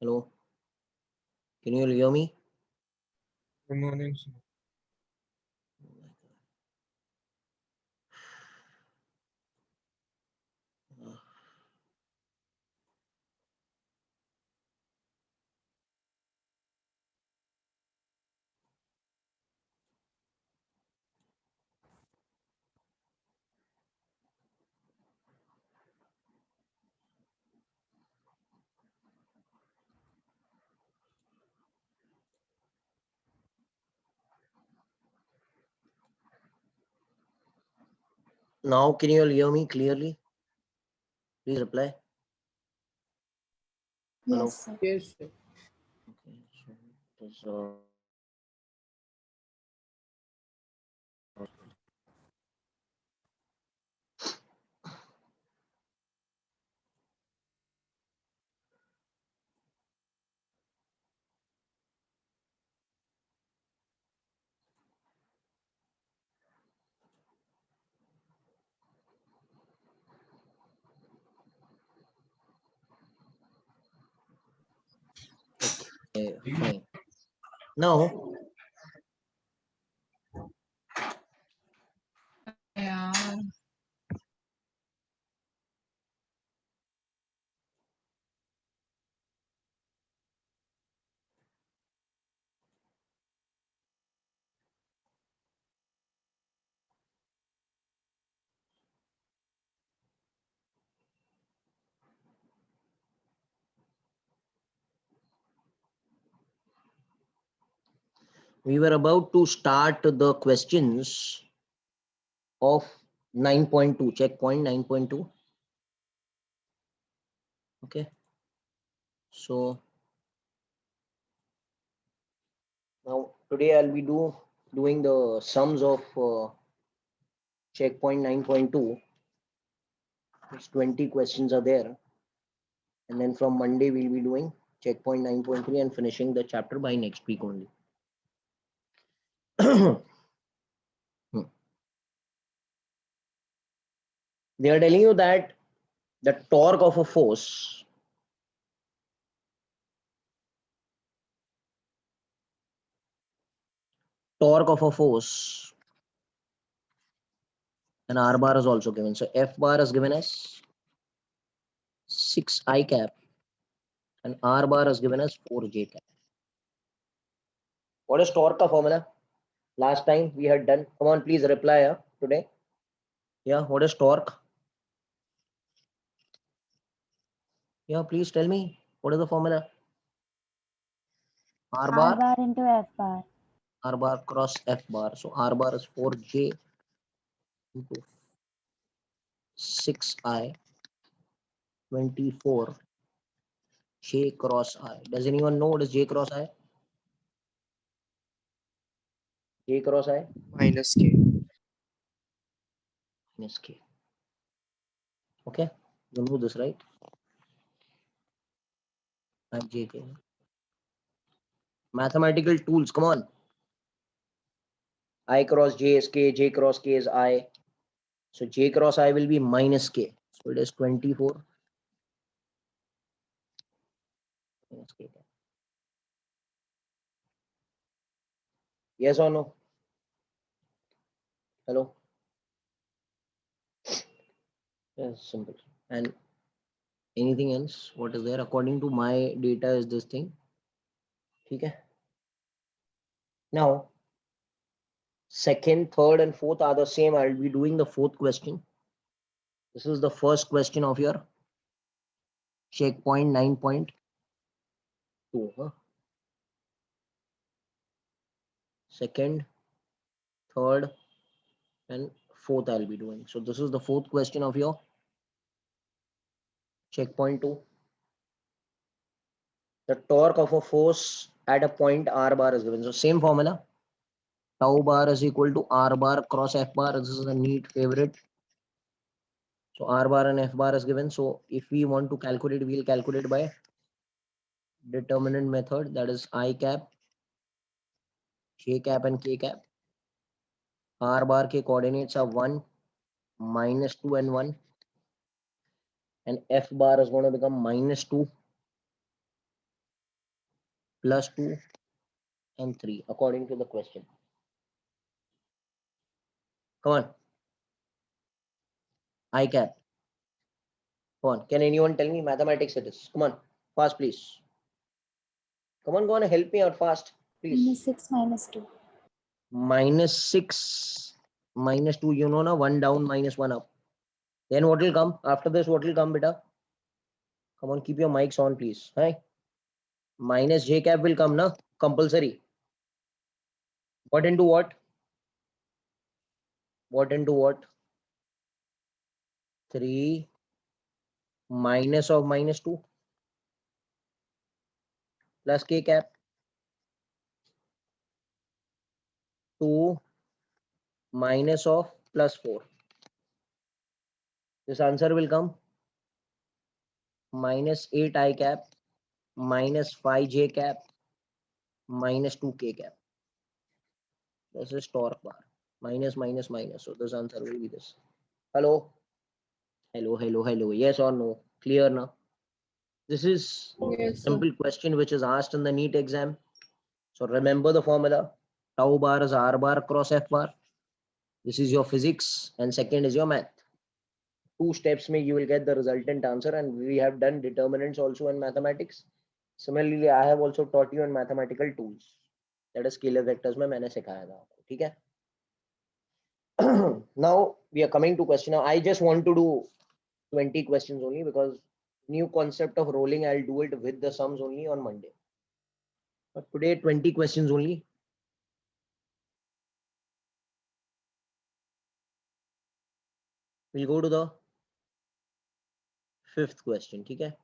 Hello. Can you hear me? Good morning, sir. Now, can you all hear me clearly? Please reply. Hello. Yes, sir. Yes, sir. Okay. So, this, okay, fine. Now, Yeah. we were about to start the questions of 9.2, checkpoint 9.2. Okay. So, now today I'll be doing the sums of checkpoint 9.2. It's 20 questions are there. And then from Monday, we'll be doing checkpoint 9.3 and finishing the chapter by next week only. They are telling you that the torque of a force and R bar is also given. So F bar is given as 6I cap and R bar is given as 4J cap. What is torque ka formula? Last time we had done. Come on, please reply today. Yeah, what is torque? Yeah, please tell me. What is the formula? R R bar, bar into F bar. R bar cross F bar. So R bar is 4J into 6I 24 J cross I. Does anyone know what is J cross I? J cross I Minus K. minus K. Okay, you know this, right? And JK. Mathematical tools, come on. I cross J is K, J cross K is I. So J cross I will be minus K. So it is 24 minus K. Yes or no? Hello? Yes, simple. And anything else? What is there? According to my data is this thing. Okay. Now, second, third, and fourth are the same. I'll be doing the fourth question. This is the first question of your checkpoint 9.2. Second, third, and fourth I'll be doing. So this is the fourth question of your checkpoint 2. The torque of a force at a point R bar is given. So same formula. Tau bar is equal to R bar cross F bar. This is a neat favorite. So R bar and F bar is given. So if we want to calculate, we'll calculate by determinant method. That is I cap, J cap, and K cap. R bar के coordinates are 1, -2, and 1. And F bar is going to become -2 plus 2 and 3 according to the question. Come on. I cap. Come on. Can anyone tell me mathematics it is? Come on. Fast, please. Come on, go on. Help me out fast, please. -6 -2. -6 -2. You know na, 1 down, -1 up. Then what will come? After this, what will come, beta? Come on, keep your mics on, please. Hi. Minus j cap will come, na? Compulsory. What into what? What into what? 3 minus of -2 plus k cap 2 minus of plus 4. This answer will come -8 I cap -5 j cap -2 k cap. This is torque bar. Minus minus minus. So this answer will be this. Hello? Hello, hello, hello. Yes or no? Clear now? This is Yes, simple question which is asked in the NEET exam. So remember the formula. Tau bar is R bar cross F bar. This is your physics and second is your math. 2 steps mein you will get the resultant answer, and we have done determinants also in mathematics. Similarly, I have also taught you in mathematical tools. That is scalar vectors mein maine sikhaya tha aapko. ठीक है? Now we are coming to question. Now I just want to do 20 questions only because new concept of rolling, I'll do it with the sums only on Monday. But today 20 questions only. We'll go to the 5th question. ठीक है?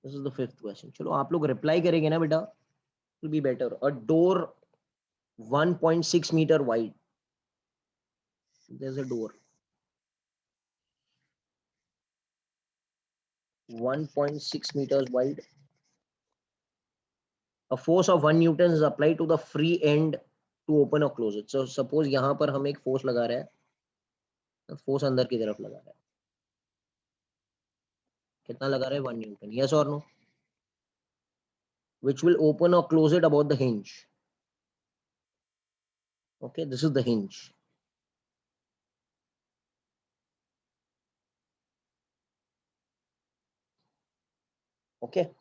This is the 5th question. चलो आप लोग reply करेंगे ना बेटा? It will be better. A door 1.6 meter wide. There's a door 1.6 meters wide. A force of 1 Newton is applied to the free end to open or close it. So suppose यहाँ पर हम एक force लगा रहे हैं, force अंदर की तरफ लगा रहे हैं. कितना लगा रहे हैं? 1 Newton. Yes or no? Which will open or close it about the hinge. Okay, this is the hinge. Okay.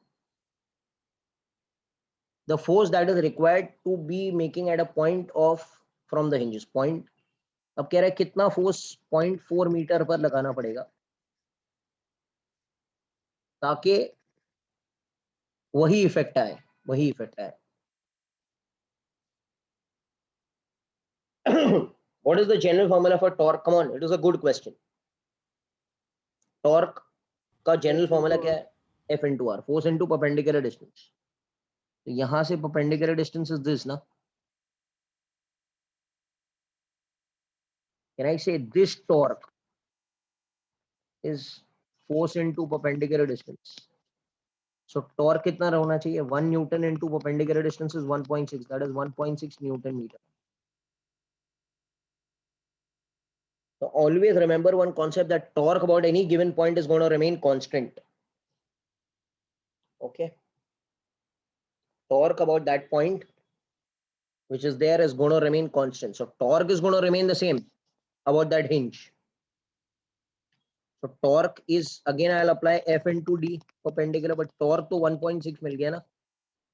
The force that is required to be making at a point of from the hinges point. अब कह रहा है कितना force 0.4 metre पर लगाना पड़ेगा ताकि वही इफेक्ट आए, वही इफेक्ट आए. What is the general formula for torque? Come on, it is a good question. Torque का general formula क्या है? F into R, force into perpendicular distance. तो यहां से perpendicular distance is this ना. Can I say this torque is force into perpendicular distance? So torque कितना होना चाहिए? 1 Newton into perpendicular distance is 1.6. That is 1.6 Newton meter. So always remember one concept, that torque about any given point is going to remain constant. Okay. Torque about that point which is there is going to remain constant. So torque is going to remain the same about that hinge. So torque is, again I'll apply F into D perpendicular, but torque तो 1.6 मिल गया ना.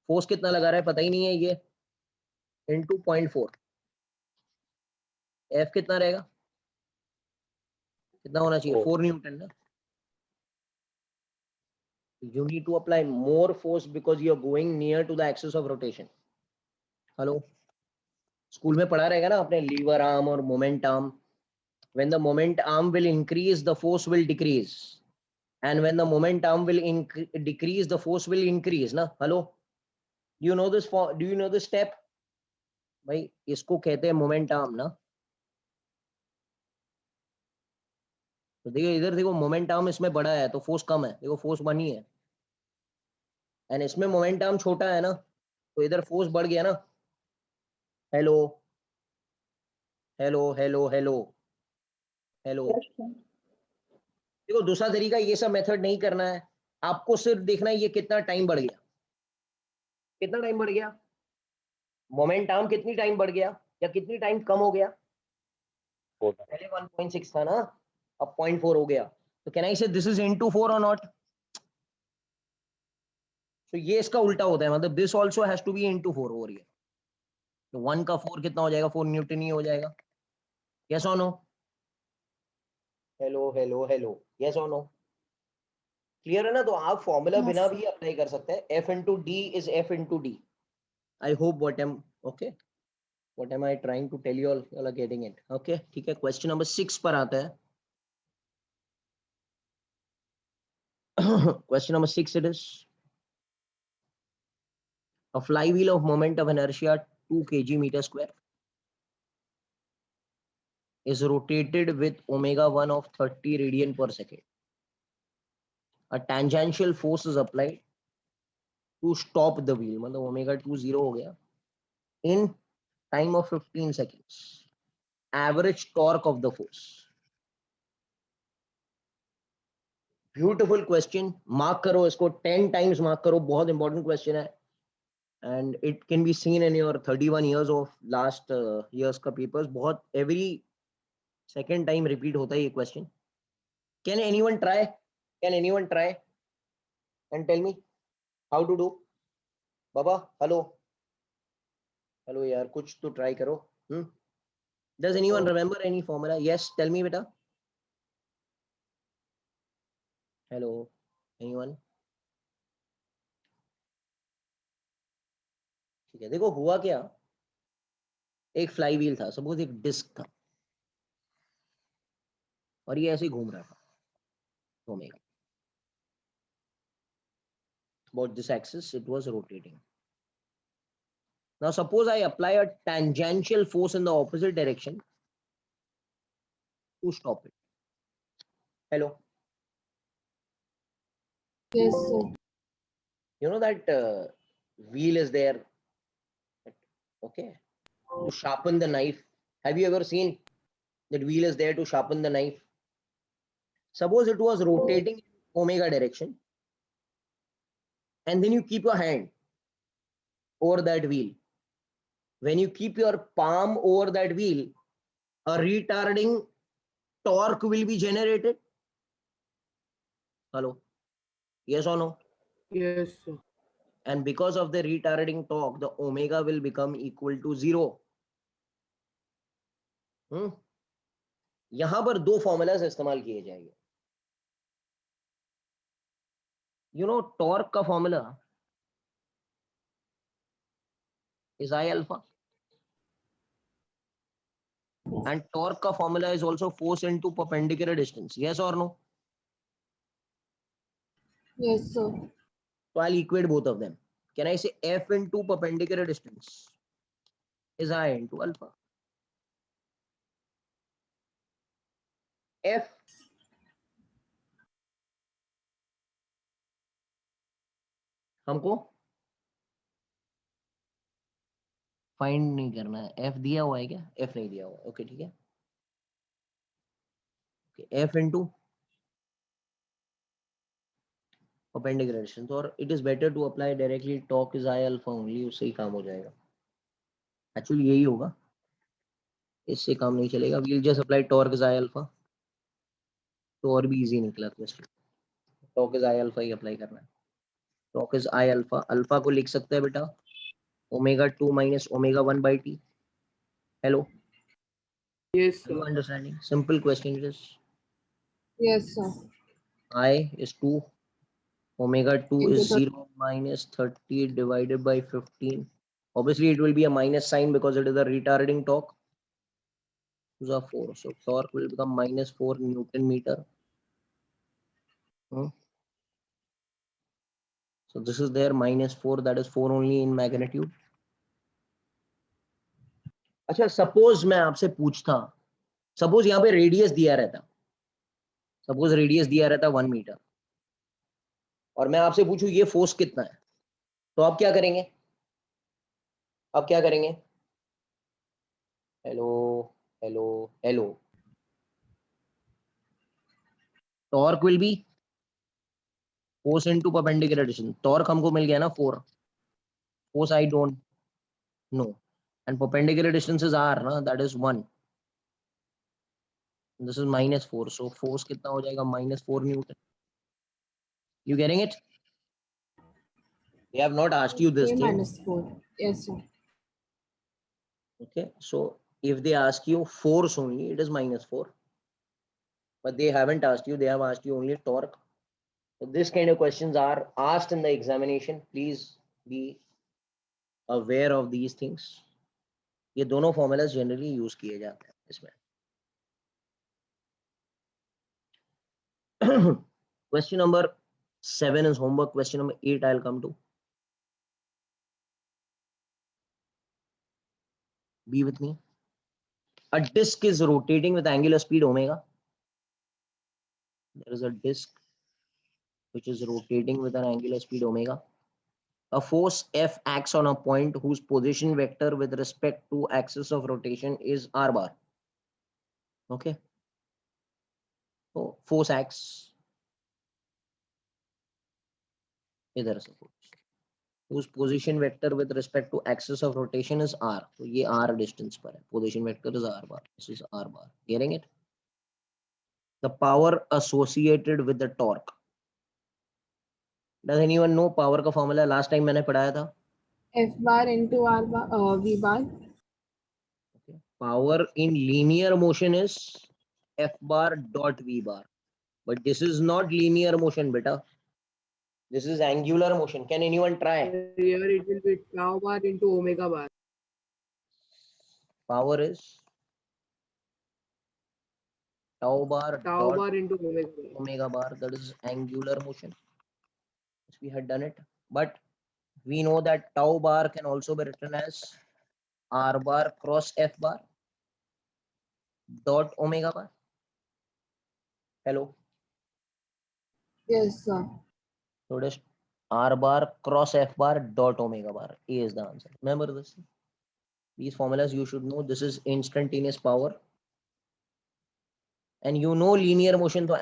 Force कितना लगा रहा है पता ही नहीं है ये, into 0.4. F कितना रहेगा? कितना होना चाहिए? 4 Newton ना. You need to apply more force because you are going near to the axis of rotation. Hello. School में पढ़ा रहेगा ना आपने लीवर आर्म और moment arm. When the moment arm will increase, the force will decrease, and when the moment arm will decrease, the force will increase ना. Hello, do you know this? Do you know this step? भाई इसको कहते हैं moment arm ना. तो देखो इधर देखो, मोमेंट आर्म इसमें बड़ा है तो फोर्स कम है. देखो फोर्स बनी है, एंड इसमें मोमेंट आर्म छोटा है ना, तो इधर फोर्स बढ़ गया ना. Hello hello hello hello hello. देखो दूसरा तरीका ये सब मेथड नहीं करना है, आपको सिर्फ देखना है ये कितना टाइम बढ़ गया. कितना टाइम बढ़ गया? मोमेंट आर्म कितनी टाइम बढ़ गया या कितनी टाइम कम हो गया? पहले 1.6 था ना, अब 0.4 हो गया. तो कैन आई से दिस इज इनटू 4 और नॉट? तो ये इसका उल्टा होता है, मतलब this also has to be into 4 over here. तो 1 का 4 कितना हो जाएगा? 4 न्यूटन ही हो जाएगा. यस और no? Hello hello hello, yes और नो? क्लियर है ना? तो आप फॉर्मूला बिना Yes. भी अप्लाई कर सकते हैं. F into D is F into D. I hope what am okay. What am I trying to tell you all? You all are getting it. Okay, ठीक है. Question number 6 पर आता है. Question number 6 it is. A flywheel of moment of inertia 2 kg meter square is rotated with omega 1 of 30 radian per second. A tangential force is applied to stop the wheel. मतलब omega 2 0 हो गया. In time of 15 seconds. Average torque of the force. Beautiful question. Mark करो इसको, 10 times mark करो. बहुत important question है and it can be seen in your 31 years of last years का papers. बहुत एवरी सेकेंड टाइम रिपीट होता है ये question. Can anyone try? Can anyone try and tell me how to do? बाबा hello hello यार, कुछ तो try करो. Does anyone remember any formula? Yes tell me बेटा. Hello anyone? ठीक है, देखो हुआ क्या. एक फ्लाई व्हील था, सपोज एक डिस्क था और ये ऐसे ही घूम रहा था omega. About this axis it was rotating. Now suppose I apply a tangential force in the opposite direction to stop it. Hello? Yes, sir. You know that wheel is there, okay, to sharpen the knife. Have you ever seen that wheel is there to sharpen the knife? Suppose it was rotating in omega direction and then you keep your hand over that wheel. When you keep your palm over that wheel, a retarding torque will be generated. Hello? Yes or no? Yes, sir. And because of the retarding torque, the omega will become equal to 0. यहां पर दो formulas इस्तेमाल किए जाएंगे. You know torque का formula is I alpha, and torque का formula is also force into perpendicular distance. Yes or no? Yes, sir. So I'll equate both of them. Can I say F into perpendicular distance is I into alpha? F हमको find नहीं करना है. F दिया हुआ है क्या? F नहीं दिया हुआ. ओके ठीक है. F into perpendicular distance, और it is better to apply directly torque is I alpha only. उससे ही काम हो जाएगा. एक्चुअली यही होगा, इससे काम नहीं चलेगा. we'll just apply torque is I alpha. तो और भी इजी निकला question. torque is I alpha he apply करना है. torque is I alpha. Alpha को लिख सकते हैं बेटा omega 2 minus omega 1 by t. Hello? Yes, Are you sir. understanding? Simple question it is. Yes, sir. I is 2, omega 2 Into is 0 minus 30 divided by 15. Obviously it will be a minus sign because it is a retarding torque. Those are 4. So torque will become minus 4 Newton meter. So this is there minus 4, that is 4 only in magnitude. अच्छा suppose मैं आपसे पूछता, suppose यहाँ पे radius दिया रहता, suppose radius दिया रहता 1 मीटर और मैं आपसे पूछूं ये फोर्स कितना है, तो आप क्या करेंगे? आप क्या करेंगे? Hello hello hello. Torque will be force into perpendicular distance. Torque हमको मिल गया ना 4. Force I don't know. And perpendicular distance is r, na? That is 1. This is -4. So force कितना हो जाएगा? -4 Newton. You getting it? They have not asked you this A thing. minus 4. Yes, sir. Okay. So if they ask you force only, it is -4. But they haven't asked you. They have asked you only torque. So this kind of questions are asked in the examination. Please be aware of these things. ये दोनों formulas generally use किए जाते हैं इसमें. Question number 7 is homework. Question number 8 I'll come to. Be with me. A disk is rotating with angular speed omega. There is a disk which is rotating with an angular speed omega. A force F acts on a point whose position vector with respect to axis of rotation is r bar. Okay. So force acts. इधर से force. Whose position vector with respect to axis of rotation is r. तो ये r distance पर है. Position vector is r bar. This is r bar. Getting it? The power associated with the torque. Does anyone know power का formula? Last time मैंने पढ़ाया था. F bar into R bar, V bar. Okay. Power in linear motion is F bar dot V bar. But this is not linear motion, beta. This is angular motion. Can anyone try? Here it will be tau bar into omega bar. Power is tau bar Tau dot bar into omega bar. omega bar. That is angular motion. We had done it. But we know that tau bar can also be written as r bar cross F bar dot omega bar. Hello. Yes, sir. So it is r bar cross F bar dot omega bar. A is the answer. Remember this. These formulas you should know. This is instantaneous power. And you know linear motion, so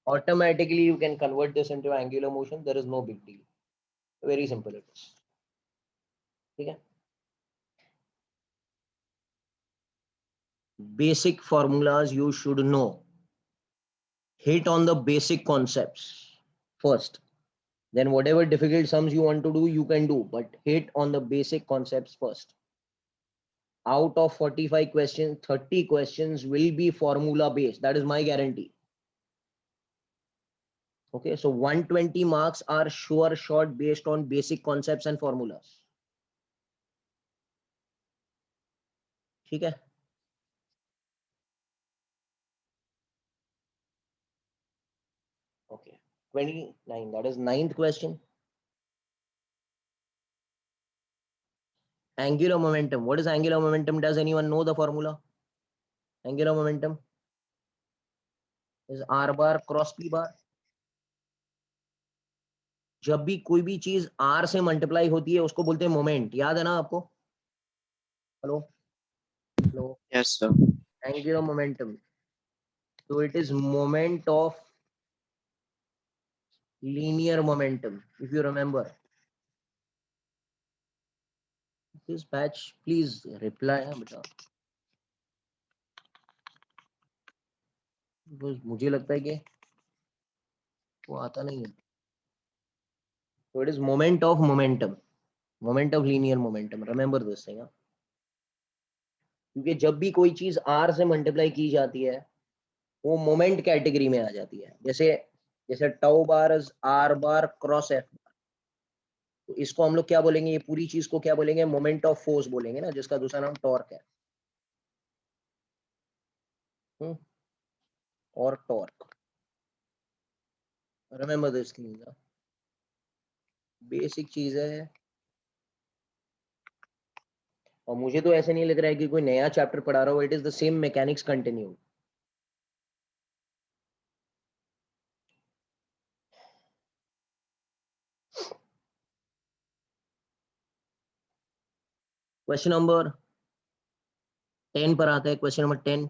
automatically you can convert this into angular motion. There is no big deal. Very simple it is. Okay. Basic formulas you should know. Hit on the basic concepts first. Then whatever difficult sums you want to do, you can do. But hit on the basic concepts first. Out of 45 questions, 30 questions will be formula based. That is my guarantee. Okay, so 120 marks are sure shot based on basic concepts and formulas. ठीक है. Okay, 29. That is ninth question. Angular momentum. What is angular momentum? Does anyone know the formula? Angular momentum is r bar cross p bar. जब भी कोई भी चीज r से multiply होती है उसको बोलते हैं मोमेंट. याद है ना आपको? Hello hello. Yes, sir. Angular momentum. So it is moment of linear momentum. If you remember. This batch, please reply. बेटा. Because मुझे लगता है कि वो आता नहीं है. So it is moment of momentum. Moment of linear momentum. Remember this thing. क्योंकि जब भी कोई चीज r से मल्टीप्लाई की जाती है वो मोमेंट कैटेगरी में आ जाती है. जैसे जैसे टाउ बार r बार क्रॉस f. तो इसको हम लोग क्या बोलेंगे? ये पूरी चीज को क्या बोलेंगे? मोमेंट ऑफ फोर्स बोलेंगे ना, जिसका दूसरा नाम टॉर्क है. और torque. Remember this thing. Basic चीज है. और मुझे तो ऐसे नहीं लग रहा है कि कोई नया चैप्टर पढ़ा रहा हो. It is the same mechanics continue. Question number 10 पर आता है. Question number 10.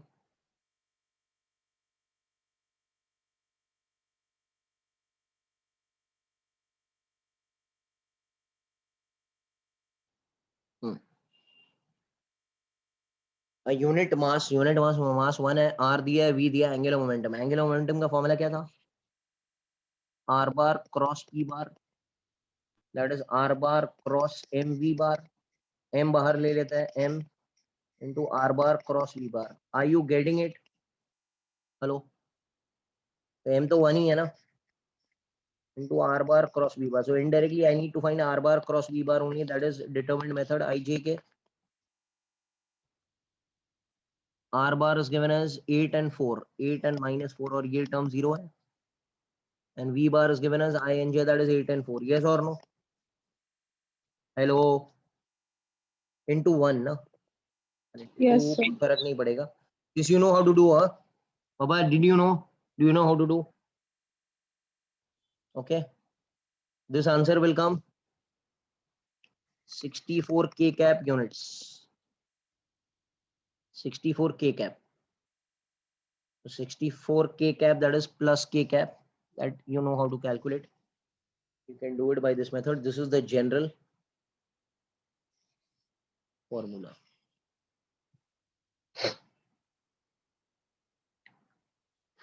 यूनिट मास मास 1 है, r दिया है, v दिया है, एंगुलर मोमेंटम का फॉर्मूला क्या था? r bar cross p bar, that is r bar cross m v bar, m बाहर ले लेता है, m into r bar cross v bar. Are you getting it? Hello, तो m तो 1 ही है ना, into r bar cross v bar. So indirectly I need to find r bar cross v bar only, that is determined method ijk. R bar is given as 8 and 4, 8 and minus 4, और ये term 0 है, and v bar is given as I and j, that is 8 and 4. Yes or no? Hello, into 1 ना, Yes, तो sir. फर्क नहीं पड़ेगा. This you know how to do, huh? Baba, did you know? Do you know how to do? Okay, this answer will come 64 k cap units. 64 k cap. So 64 k cap, that is plus k cap, that you know how to calculate. You can do it by this method. This is the general formula.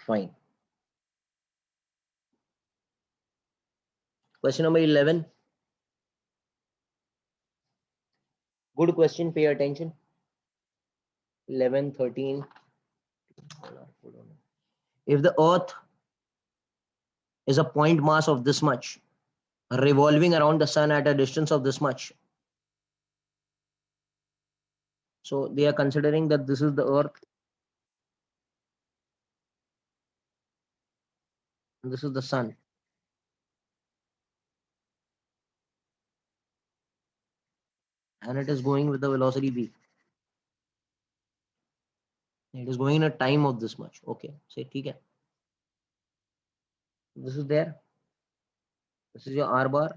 Fine. Question number 11. Good question. Pay attention. 11, 13. If the earth is a point mass of this much, revolving around the sun at a distance of this much, so they are considering that this is the earth, and this is the sun, and it is going with the velocity v. It is going in a time of this much. Okay, say ठीक है. This is there. This is your r bar,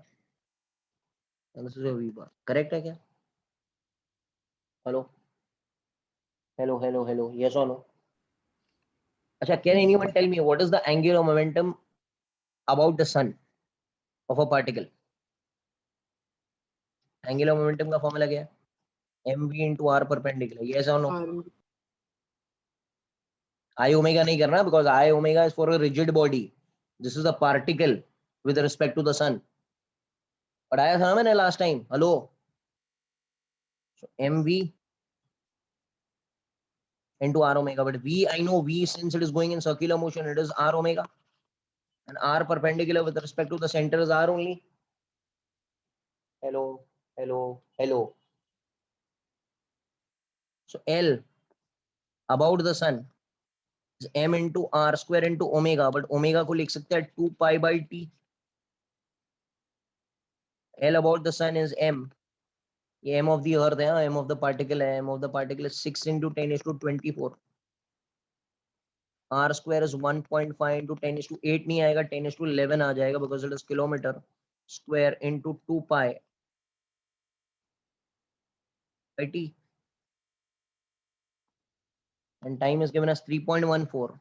and this is your v bar. Correct है क्या? Hello, hello. Yes or no? Acha, can anyone tell me what is the angular momentum about the sun of a particle? Angular momentum का formula क्या है? mv into r perpendicular. Yes or no? R I omega नहीं करना, because I omega is for a rigid body. This is a particle with respect to the sun. पढ़ाया था ना मैंने last time. Hello. So mv into r omega, but v, I know v, since it is going in circular motion, it is r omega, and r perpendicular with respect to the center is r only. Hello. So L about the sun is m into r square into omega, but omega को लिख सकते हैं 2 pi by t. L about the sun is m. ये m of the earth है, m of the particle है, m of the particle is 6 into 10 is to 24. R square is 1.5 into 10 is to 8 नहीं आएगा, 10 is to 11 आ जाएगा, because it is kilometer square into 2 pi by t, and time is given as 3.14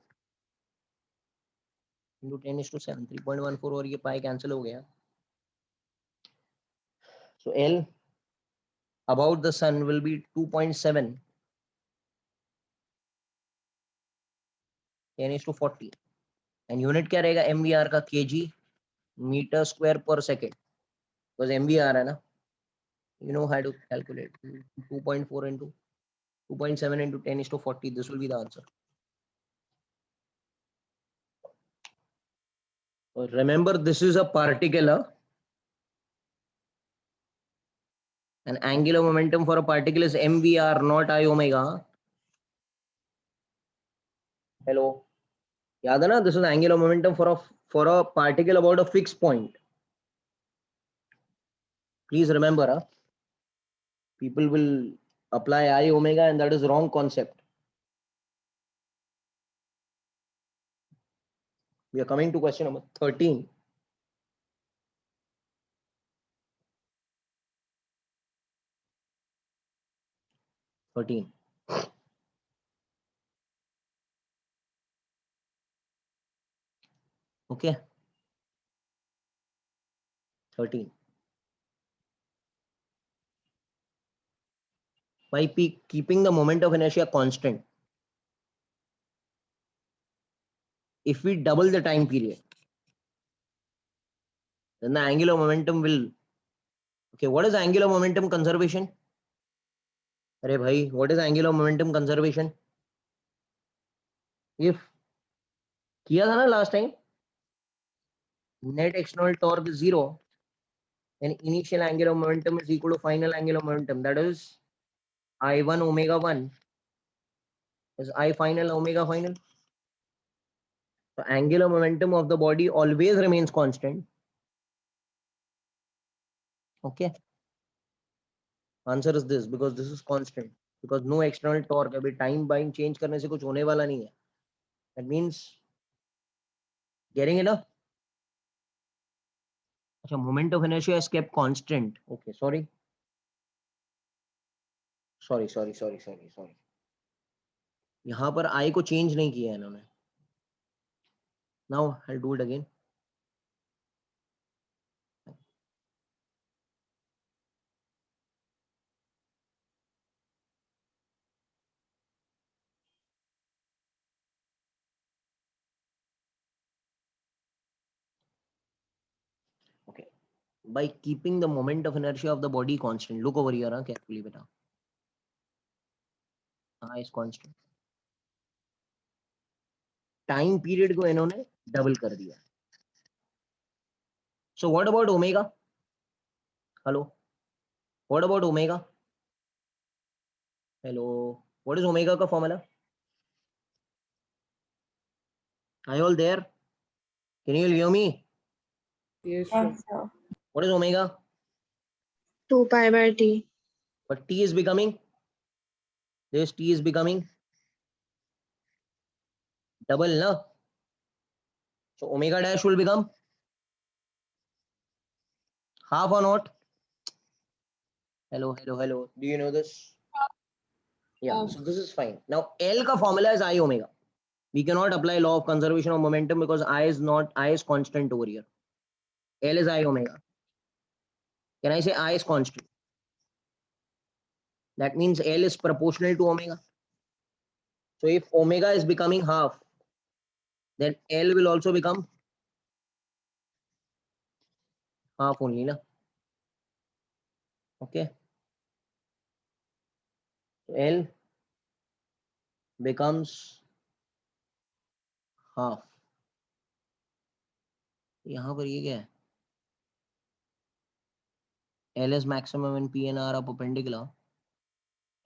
into 10 is to 7. 3.14 और ये pi cancel हो गया. So L about the sun will be 2.7, 10 is to 40, and unit क्या रहेगा MVR का? kg meter square per second, because MVR है ना, you know how to calculate. 2.4 into 2.7 into 10 is to 40. This will be the answer. So remember, this is a particle, and angular momentum for a particle is MVR, not I omega. Hello, याद है ना? This is angular momentum for a particle about a fixed point. Please remember, people will apply I omega, and that is wrong concept. We are coming to question number 13. Okay. 13. by keeping the moment of inertia constant, if we double the time period, then the angular momentum will, okay, what is angular momentum conservation? Arey bhai, what is angular momentum conservation? If किया था ना last time, net external torque is 0, then initial angular momentum is equal to final angular momentum, that is I1 omega 1 is I final omega final. So angular momentum of the body always remains constant. Okay, answer is this, because this is constant, because no external torque, अभी time bind change करने से कुछ होने वाला नहीं है. That means getting it up. अच्छा, moment of inertia is kept constant. Okay, sorry. यहाँ पर I को change नहीं किया है इन्होंने. Now I'll do it again. Okay, by keeping the moment of inertia of the body constant. Look over here, carefully, beta. I is constant. Time period को इन्होंने double कर दिया. So what about omega? Hello. What about omega? Hello. What is omega का formula? Are you all there? Can you all hear me? Yes, sir. Yes, sir. What is omega? 2 pi by t. But t is becoming, this t is becoming double, na? So omega dash will become half or not? Hello. Do you know this? Yeah, so this is fine. Now L ka formula is I omega. We cannot apply law of conservation of momentum because I is constant over here. L is I omega. Can I say I is constant? That means L is proportional to omega. So if omega is becoming half, then L will also become half only, na? Okay. So L becomes half. यहाँ पर ये क्या है? L is maximum when P and R are perpendicular.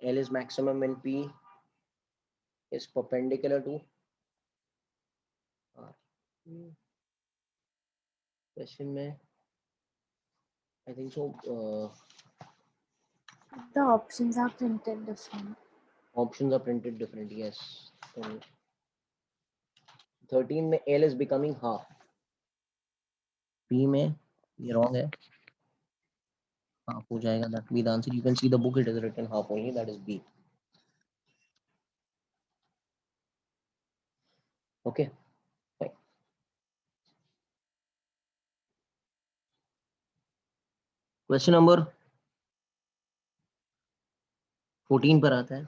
L is maximum when P is perpendicular to R. Question में I think so. The options are printed different. Options are printed different. Yes. So 13 में L is becoming half. P में ये wrong है. Half हो जाएगा. That will be the answer. You can see the book. It is written half only. That is B. Okay. Fine. Question number 14 पर आता है.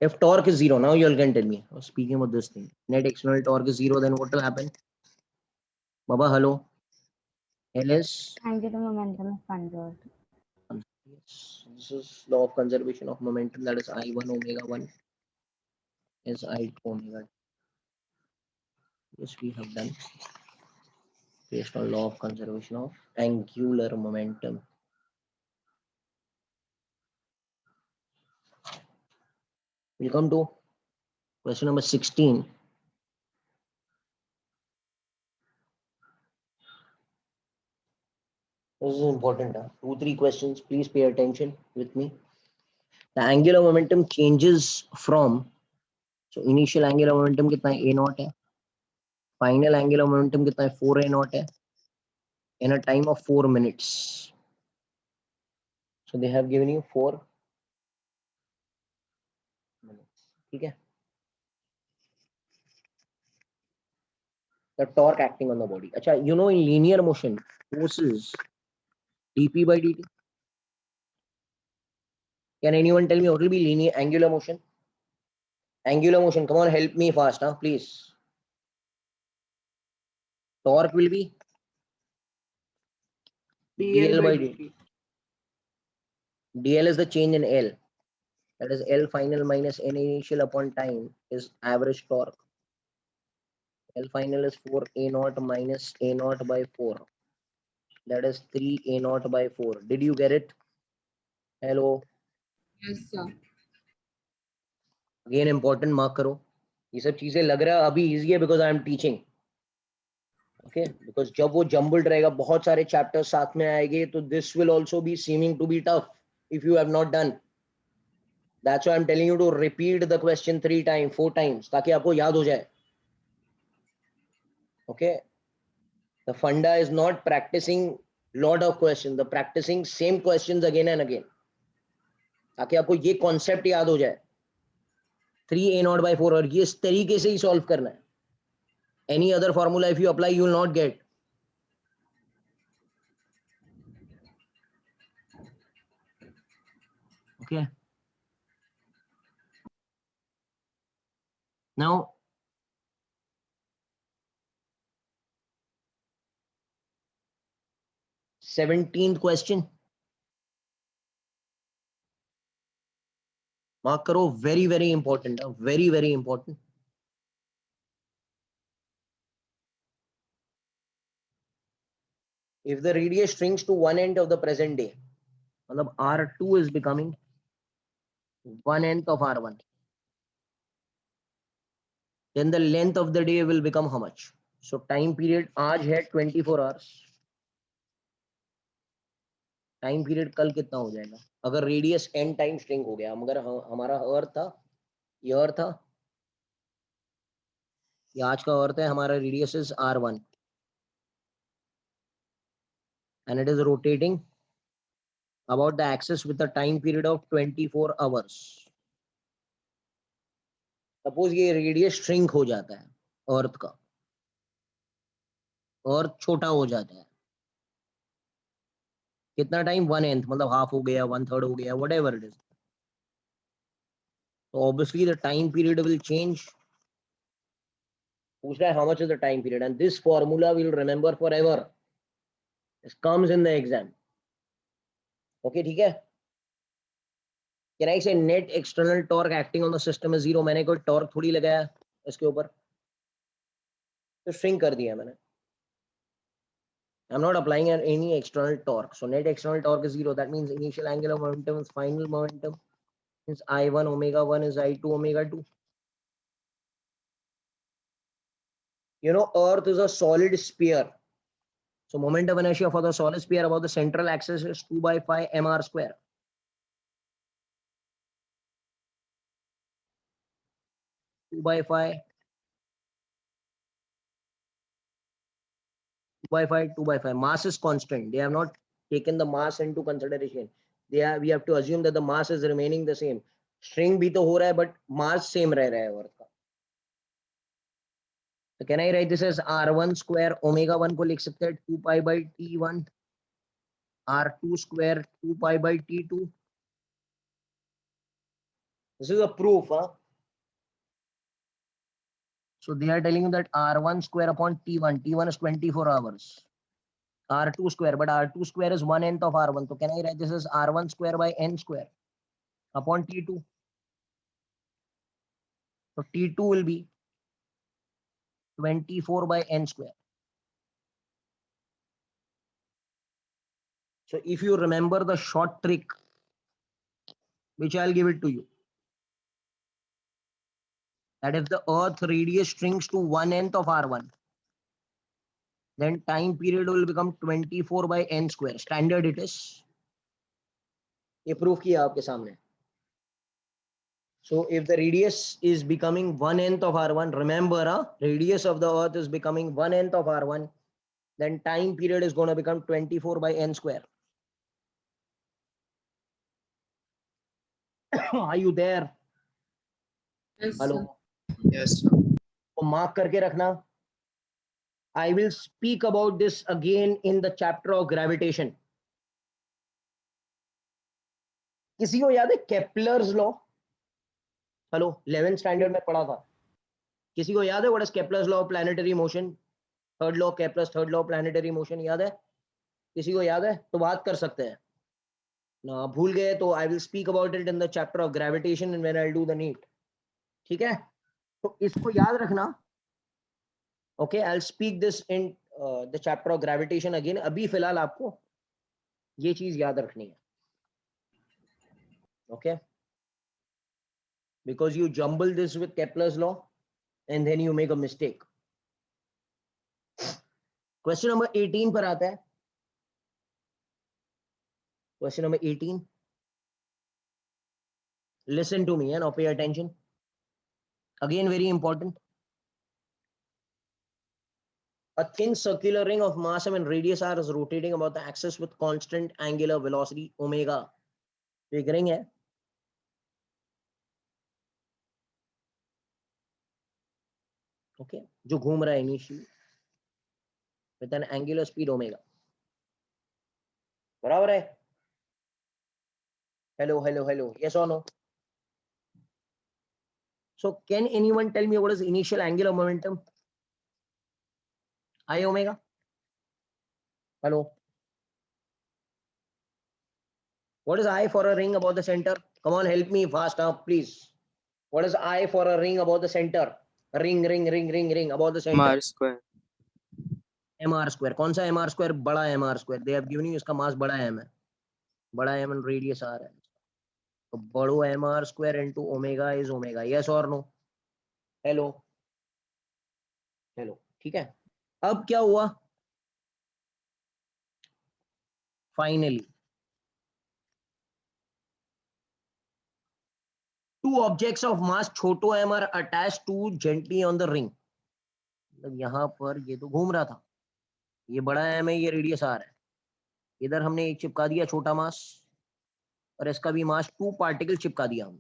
If torque is 0, now you all can tell me. Speaking about this thing, net external torque is 0, then what will happen? Baba, hello. L is. Angular momentum is conserved. Yes, this is law of conservation of momentum. That is I1 omega 1 is I2 omega 2. Yes, we have done based on law of conservation of angular momentum. We'll come to question number 16. This is important. 2-3 questions. Please pay attention with me. The angular momentum changes from, so initial angular momentum कितना है? A0 है. Final angular momentum कितना है? 4A0 है. In a time of 4 minutes. So they have given you 4 minutes. ठीक है? The torque acting on the body. Acha, you know, in linear motion, forces dp by dt. Can anyone tell me what will be linear angular motion? Angular motion, come on, help me fast, huh? Please. Torque will be dl by dt. dt. dl is the change in L. That is L final minus N initial upon time is average torque. L final is 4 A naught minus A naught by 4. That is 3 A naught by 4. Did you get it? Hello. Yes, sir. Again important mark करो. ये सब चीजें लग रहा है अभी easy है because I am teaching. Okay, because जब वो jumbled रहेगा बहुत सारे chapters साथ में आएंगे तो this will also be seeming to be tough if you have not done. That's why I'm telling you to repeat the question 3 times, 4 times ताकि आपको याद हो जाए. Okay, the funda is not practicing lot of questions, the practicing same questions again and again ताकि आपको ये concept याद हो जाए. 3 A naught by 4 और ये इस तरीके से ही solve करना है. Any other formula if you apply you will not get. Okay. Now, seventeenth question. Mark करो, very very important, very very important. If the radius shrinks to one end of the present day, मतलब R2 is becoming 1/n of R1, then the length of the day will become how much? So time period आज है 24 hours. Time period कल कितना हो जाएगा अगर radius n time shrink हो गया? मगर हमारा अर्थ था, ये अर्थ था, ये आज का अर्थ है, हमारा radius is R1 and it is rotating about the axis with a time period of 24 hours. Suppose ये रेडियस श्रिंक हो जाता है अर्थ का, अर्थ छोटा हो जाता है, कितना टाइम? 1/n, मतलब हाफ हो गया, 1/3 हो गया, whatever it is. So obviously the time period will change. पूछ रहा है how much is the time period, and this formula will remember forever. This comes in the exam. Okay, ठीक है? Can I say net external torque acting on the system is 0? मैंने कोई torque थोड़ी लगाया इसके ऊपर, तो shrink कर दिया मैंने. I'm not applying any external torque. So net external torque is 0. That means initial angular momentum is final momentum. Means I1 omega 1 is I2 omega 2. You know, Earth is a solid sphere. So moment of inertia for the solid sphere about the central axis is 2 by 5 mr square. Two by five, 2 by 5. Mass is constant. They have not taken the mass into consideration. We have to assume that the mass is remaining the same. Shrink भी तो हो रहा है, but mass same रह रहा है Earth का. So can I write this as R1 square omega 1 को लिख सकते हैं 2 pi by T1, R2 square 2 pi by T2. This is a proof, huh? So they are telling you that R1 square upon T1, T1 is 24 hours. R2 square, but R2 square is 1/n of R1. So can I write this as R1 square by n square upon T2? So T2 will be 24 by n square. So if you remember the short trick, which I'll give it to you, that if the earth radius shrinks to 1/n of R1, then time period will become 24 by n square. Standard it is. ये proof किया आपके सामने. So if the radius is becoming 1/n of R1, remember, radius of the earth is becoming 1/n of R1, then time period is going to become 24 by n square. Are you there? Yes, Hello. sir. Yes, sir. तो mark करके रखना. I will speak about this again in the chapter of gravitation. किसी को याद है Kepler's law? Hello, 11th standard में पढ़ा था। किसी को याद है what is Kepler's law of planetary motion? Third law Kepler's third law of planetary motion याद है? किसी को याद है तो बात कर सकते हैं ना। भूल गए तो I will speak about it in the chapter of gravitation and when I do the NEET. ठीक है, तो इसको याद रखना। Okay, I will speak this in the chapter of gravitation again. अभी फिलहाल आपको ये चीज याद रखनी है। Okay, because you jumble this with Kepler's law and then you make a mistake. Question number 18 पर आता है। Question number 18. Listen to me and now pay attention. Again, very important. A thin circular ring of mass m and radius r is rotating about the axis with constant angular velocity omega. तो एक ring है, okay, जो घूम रहा है initially with an angular speed omega. बराबर है? Hello, hello, hello. Yes or no? So can anyone tell me what is initial angular momentum? I omega? Hello? What is I for a ring about the center? Come on, help me fast up, please. What is I for a ring about the center? Ring, ring, ring, ring, ring about the center. mr square mr square. कौन सा mr square? बड़ा mr square. They have given you इसका मास बड़ा m है, बड़ा m and radius r है, तो बड़ो mr square into omega is omega. Yes or no? Hello, hello. ठीक है, अब क्या हुआ? Finally, two objects of mass छोटो m are attached to gently on the ring. मतलब यहाँ पर ये तो घूम रहा था, ये बड़ा m है, ये रेडियस r है, इधर हमने एक चिपका दिया छोटा मास और इसका भी मास 2 पार्टिकल चिपका दिया हमने।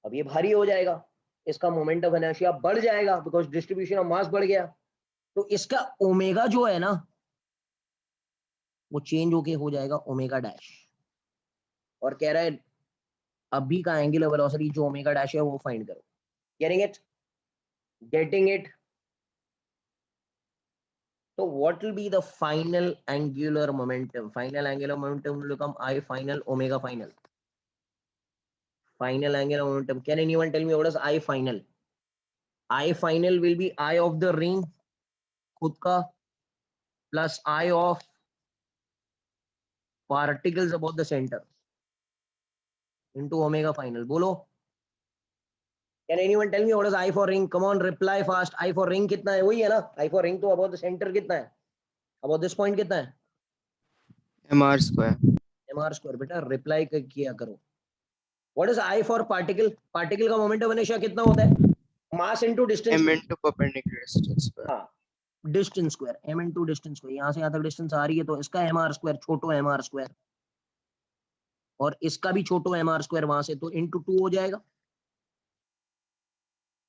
अब ये भारी हो जाएगा, इसका मोमेंट ऑफ इनर्शिया बढ़ जाएगा बिकॉज डिस्ट्रीब्यूशन ऑफ मास बढ़ गया, तो इसका ओमेगा जो है ना वो चेंज होके हो जाएगा ओमेगा डैश। और कह रहा है अभी का एंगुलर वेलोसिटी जो ओमेगा डैश है वो फाइंड करो। Getting it? Getting it? So what will be the final angular momentum? Final angular momentum will become I final omega final. Final angular momentum. Can anyone tell me what is I final? I final will be I of the ring खुद का plus I of particles about the center into omega final. बोलो. Can anyone tell me what is I for ring? Come on, reply fast. I for ring कितना है? वही है ना? I for ring तो about the center कितना है? About this point कितना है? mr square mr square. बेटा reply किया करो. What is I for particle? Particle का moment of inertia कितना होता है? Mass into distance. m into perpendicular distance square हाँ, distance square. M into distance square. यहाँ से यहाँ तक distance आ रही है तो इसका mr square छोटो mr square और इसका भी छोटो mr square वहां से तो into 2 हो जाएगा।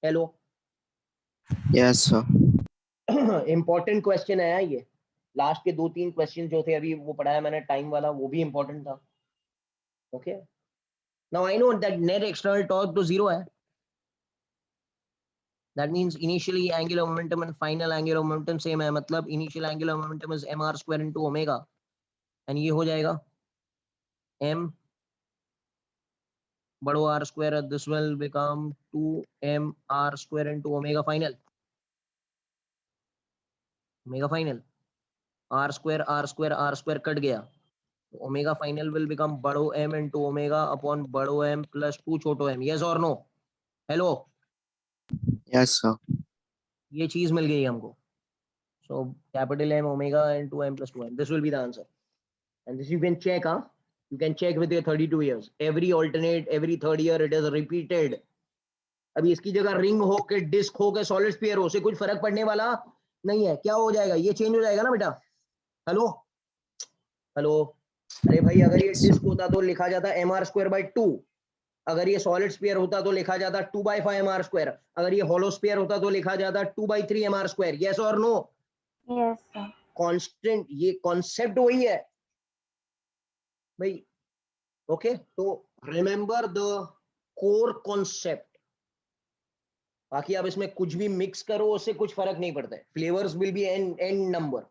Hello, yes sir important question है ये। लास्ट के 2-3 क्वेश्चन जो थे अभी वो पढ़ाया मैंने टाइम वाला, वो भी इंपॉर्टेंट था। Okay, now I know that net external torque तो 0 है। That means initially angular momentum and final angular momentum same है, मतलब initial angular momentum is mr square into omega and ये हो जाएगा m बड़ो r square, this will become 2m r square into omega final r square cut गया तो omega final will become बड़ो m into omega upon बड़ो m plus 2 छोटो m. yes or no? hello, yes sir ये चीज मिल गई हमको। So capital M omega into m plus 2m. This will be the answer. And this you can check, huh? You can check with your 32 years. Every alternate, every third year it is repeated. अभी इसकी जगह ring हो के disc हो के solid sphere हो से कुछ फर्क पड़ने वाला नहीं है। क्या हो जाएगा? ये चेंज हो जाएगा ना बेटा। हेलो हेलो, अरे भाई अगर ये डिस्क होता तो लिखा जाता mr square by 2, अगर ये सॉलिड स्फीयर होता तो लिखा जाता 2 by 5 mr square, अगर ये हॉलो स्फीयर होता तो लिखा जाता 2 by 3 mr square. yes or no? Yes, sir. Constant, ये कॉन्सेप्ट वही है भाई। ओके, तो रिमेंबर द कोर कॉन्सेप्ट। बाकी आप इसमें कुछ भी मिक्स करो, उससे कुछ फर्क नहीं पड़ता है। Flavours will be N number,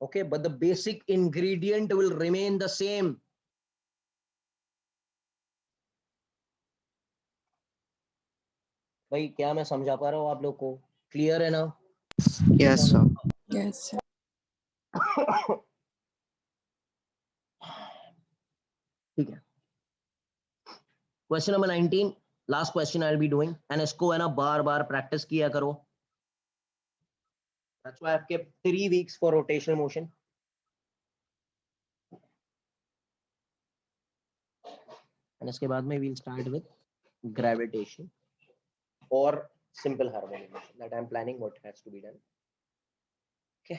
okay, but the basic ingredient will remain the same. भाई क्या मैं समझा पा रहा हूँ आप लोग को? क्लियर है ना? Yes, sir. Yes, sir. ठीक है, question number 19, last question I will be doing, and इसको है ना बार बार प्रैक्टिस किया करो। That's why I have kept 3 weeks for rotational motion. And इसके बाद में we will start with gravitation और simple harmonic motion that I am planning what has to be done. Okay.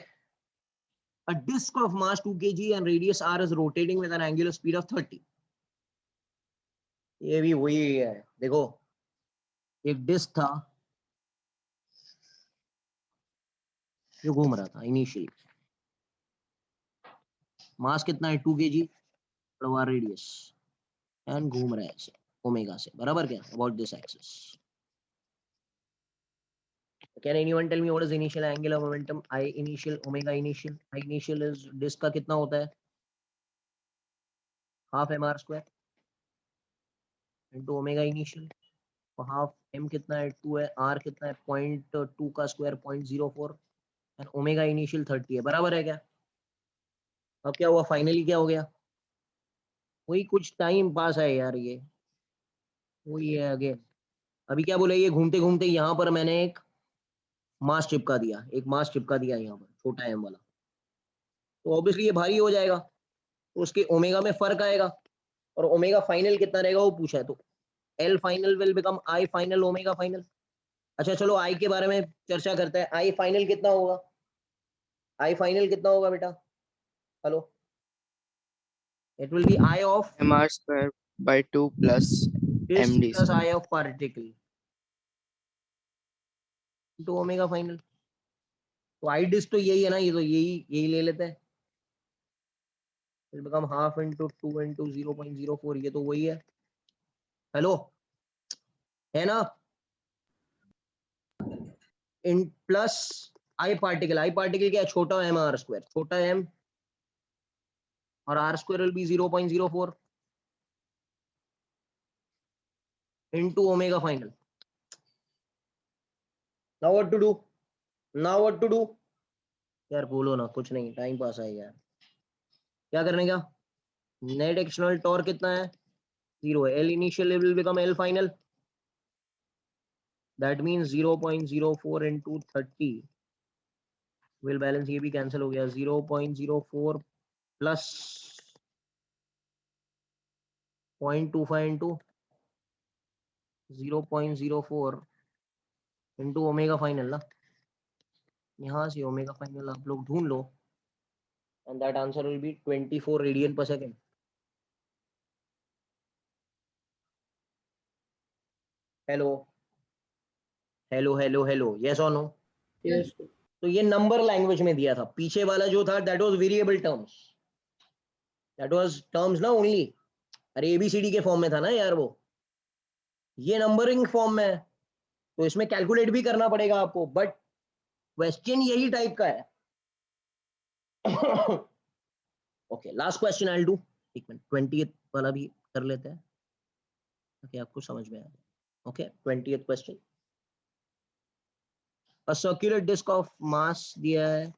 A disk of mass 2 kg and radius r is rotating with an angular speed of 30. ये भी वही है, देखो एक disc था जो घूम रहा था इनिशियली, मास कितना है 2 kg, बड़ा रेडियस, एंड घूम रहा है ऐसे ओमेगा से, बराबर क्या, about this axis. Can anyone tell me what is initial angular momentum? I initial, omega initial. I initial is disk का कितना होता है, half mr square into omega initial, और हाफ m कितना है 2 है, r कितना है 0.2 का स्क्वायर 0.04, एंड ओमेगा इनिशियल 30 है, बराबर है क्या? अब क्या हुआ, फाइनली क्या हो गया, वही कुछ टाइम पास है यार, ये वही है अगेन। अभी क्या बोला, ये घूमते घूमते यहाँ पर मैंने एक मास चिपका दिया, एक मास चिपका दिया यहाँ पर छोटा m वाला, तो ऑब्वियसली ये भारी हो जाएगा, तो उसके ओमेगा में फर्क आएगा, और ओमेगा फाइनल कितना रहेगा वो पूछा है, तो L final will become I final omega final. अच्छा चलो आई के बारे में चर्चा करते हैं, आई फाइनल कितना होगा, आई फाइनल कितना होगा बेटा, hello, it will be I of mr square by 2 plus disc md plus square. I of particle तो ओमेगा फाइनल। तो आई डिस्क तो यही है ना, ये तो यही ले लेते हैं, it become half into 2 into 0.04, ये तो वही है, हेलो, है ना, इन प्लस आई पार्टिकल क्या है, छोटा एम आर स्क्वायर, छोटा एम, और R square will be 0.04 into omega final. Now what to do? Now what to do? यार बोलो ना, कुछ नहीं, टाइम पास है यार, क्या करने का, नेट एक्सटर्नल टॉर्क कितना है, 0 है, L initial will become L final, that means 0.04 into 30 will balance, ये भी कैंसिल हो गया, 0.04 plus 0.25 into 0.04 into omega final ना, यहाँ से ओमेगा फाइनल आप लोग ढूंढ लो, and that answer will be 24 radian per second. Hello hello hello hello, yes और नो? Yes. तो ये नंबर लैंग्वेज में दिया था, पीछे वाला जो था that was variable terms, that was terms ना ओनली, अरे एबीसीडी के फॉर्म में था ना यार वो, ये नंबरिंग फॉर्म में है, तो इसमें कैलकुलेट भी करना पड़ेगा आपको, बट क्वेश्चन यही टाइप का है। Okay, last question I will do, एक मिनट 20th वाला भी कर लेते हैं ताकि आपको समझ में आए। Okay, 20th question, a circular disc of mass दिया है,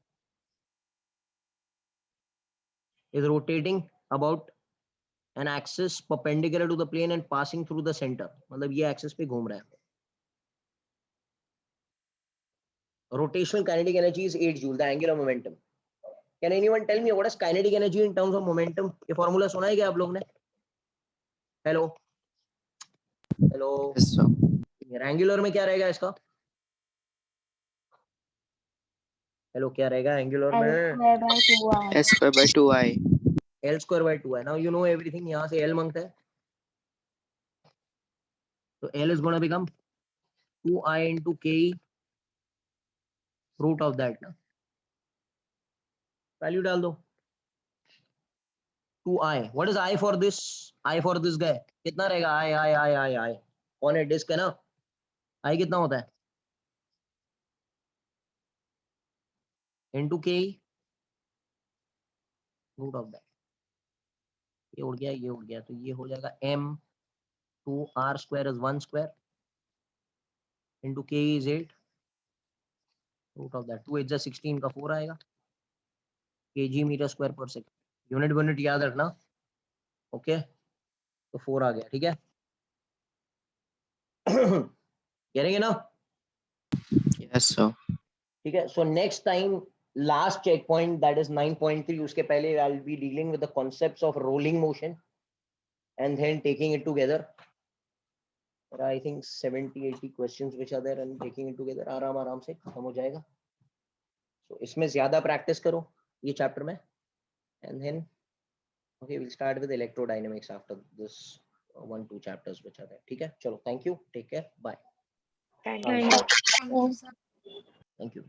is rotating about an axis perpendicular to the plane and passing through the center, मतलब ये एक्सिस पे घूम रहा है। Rotational kinetic energy is 8 joule, the angular momentum. Can anyone tell me what is kinetic energy in terms of momentum? ये formula सुना है क्या आप लोग ने? Hello hello, Yes, sir. Angular में क्या रहेगा इसका, हेलो क्या रहेगा एंगुलर L में, square by 2i. S square by 2i. L square by 2 है, now you know everything, यहाँ से L मांगता है, तो L is going to become 2i into ke root of that ना, वैल्यू डाल दो, 2i. What is I for this? I for this guy कितना रहेगा? I कौन है? डिस्क है ना? I कितना होता है? into k root of that. ये उड़ गया, ये उड़ गया, तो ये हो जाएगा m 2r square is 1 square into k is 8 root of that. 2 8 is 16 का 4 आएगा kg मीटर स्क्वायर पर सेकंड. यूनिट याद रखना. ओके तो 4 आ गया. ठीक है. करेंगे ना? Yes, sir. ठीक है. So next time last check point that is 9.3. उसके पहले I will be dealing with the concepts of rolling motion and then taking it together. I think 70-80 questions which are there and taking it together आराम से खत्म हो जाएगा. So इसमें ज्यादा practice करो ये चैप्टर में and then okay we'll start with electrodynamics after this 1-2 chapters which are there. ठीक है. चलो, thank you, take care, bye. Thank you. Thank you, sir. Thank you.